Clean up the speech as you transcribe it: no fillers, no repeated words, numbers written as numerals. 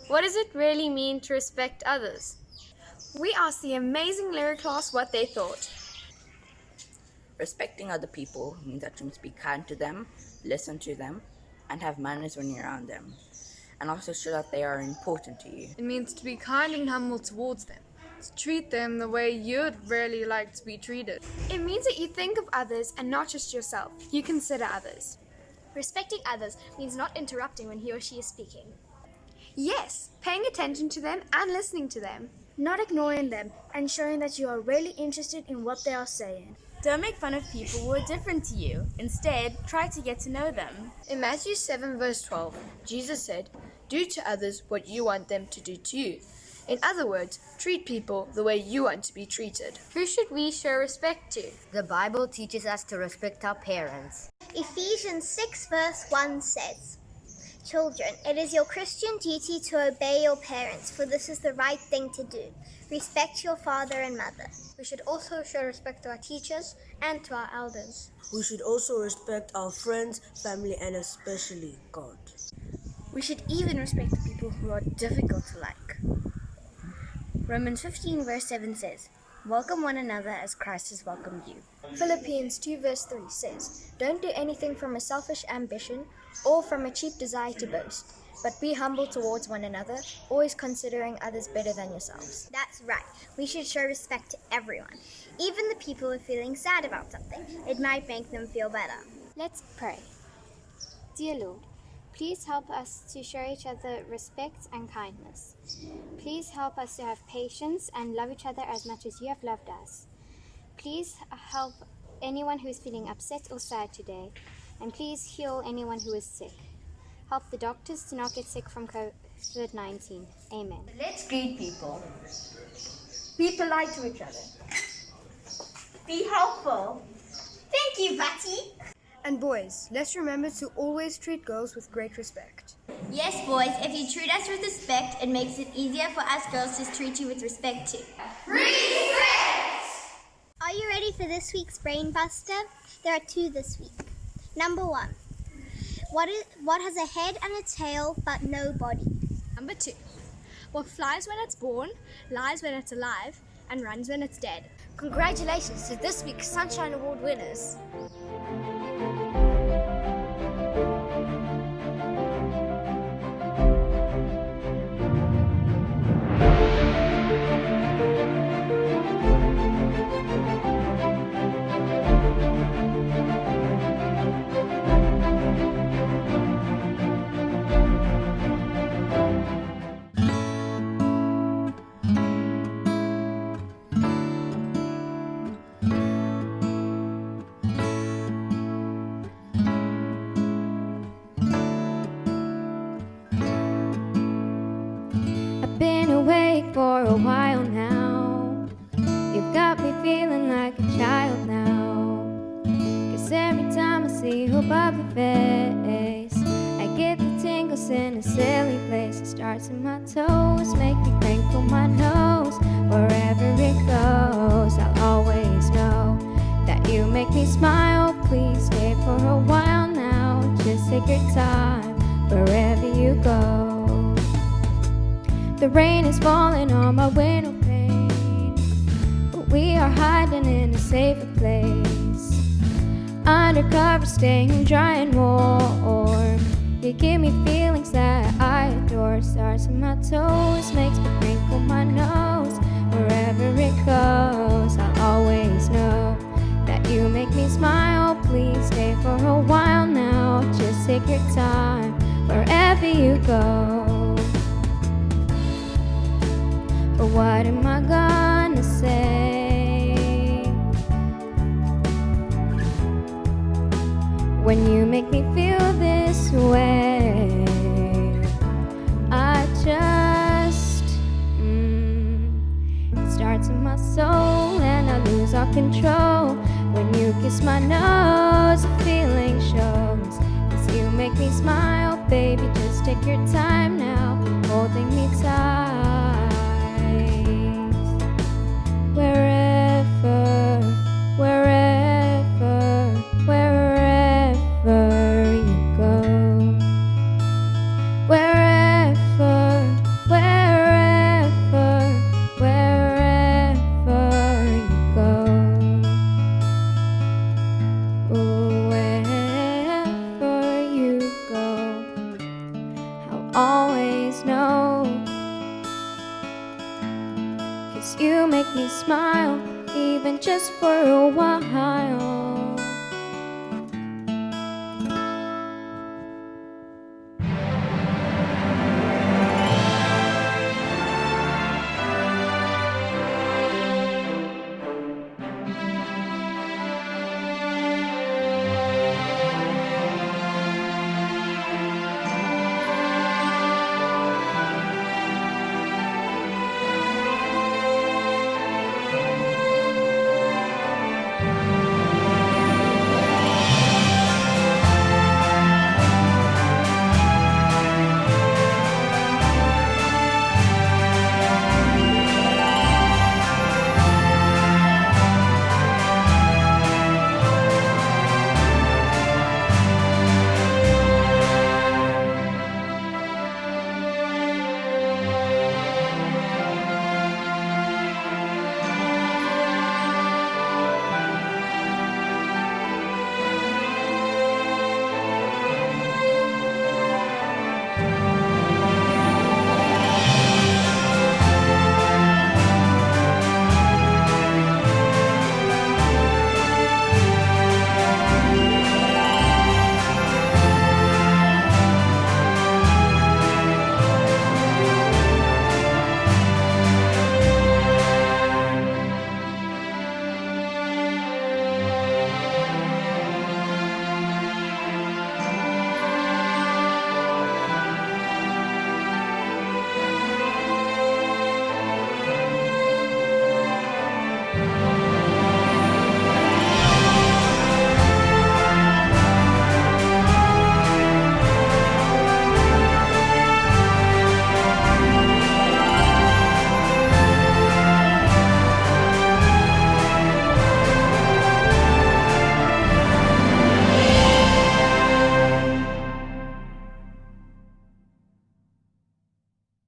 What does it really mean to respect others? We asked the amazing lyric class what they thought. Respecting other people means that you must be kind to them, listen to them, and have manners when you're around them, and also show that they are important to you. It means to be kind and humble towards them, to treat them the way you'd really like to be treated. It means that you think of others and not just yourself. You consider others. Respecting others means not interrupting when he or she is speaking. Yes, paying attention to them and listening to them. Not ignoring them and showing that you are really interested in what they are saying. Don't make fun of people who are different to you. Instead, try to get to know them. In Matthew 7 verse 12, Jesus said, "Do to others what you want them to do to you." In other words, treat people the way you want to be treated. Who should we show respect to? The Bible teaches us to respect our parents. Ephesians 6 verse 1 says, "Children, it is your Christian duty to obey your parents, for this is the right thing to do. Respect your father and mother." We should also show respect to our teachers and to our elders. We should also respect our friends, family, and especially God. We should even respect the people who are difficult to like. Romans 15 verse 7 says, "Welcome one another as Christ has welcomed you." Philippians 2 verse 3 says, "Don't do anything from a selfish ambition or from a cheap desire to boast, but be humble towards one another, always considering others better than yourselves." That's right. We should show respect to everyone, even the people who are feeling sad about something. It might make them feel better. Let's pray. Dear Lord, please help us to show each other respect and kindness. Please help us to have patience and love each other as much as you have loved us. Please help anyone who is feeling upset or sad today, and please heal anyone who is sick. Help the doctors to not get sick from COVID-19. Amen. Let's greet people. Be polite to each other. Be helpful. Thank you, Batty. And boys, let's remember to always treat girls with great respect. Yes, boys, if you treat us with respect, it makes it easier for us girls to treat you with respect too. Respect! Are you ready for this week's Brain Buster? There are 2 this week. Number 1. What has a head and a tail but no body? Number 2. What flies when it's born, lies when it's alive, and runs when it's dead? Congratulations to this week's Sunshine Award winners. For a while now, you've got me feeling like a child now. 'Cause every time I see your bubbly face, I get the tingles in a silly place. It starts in my toes, make me crinkle my nose. Wherever it goes, I'll always know that you make me smile. Please stay for a while now. Just take your time wherever you go. The rain is falling on my window pane, but we are hiding in a safer place. Undercover, staying dry and warm. You give me feelings that I adore. Stars on my toes, makes me crinkle my nose. Wherever it goes, I'll always know that you make me smile. Please stay for a while now. Just take your time wherever you go. But what am I gonna say when you make me feel this way? I just it starts in my soul and I lose all control. When you kiss my nose, the feeling shows. 'Cause you make me smile, baby, just take your time now, holding me tight. Wherever, wherever, wherever you go. Wherever, wherever, wherever you go. Wherever you go, I'll always know. 'Cause you make me smile, even just for a while.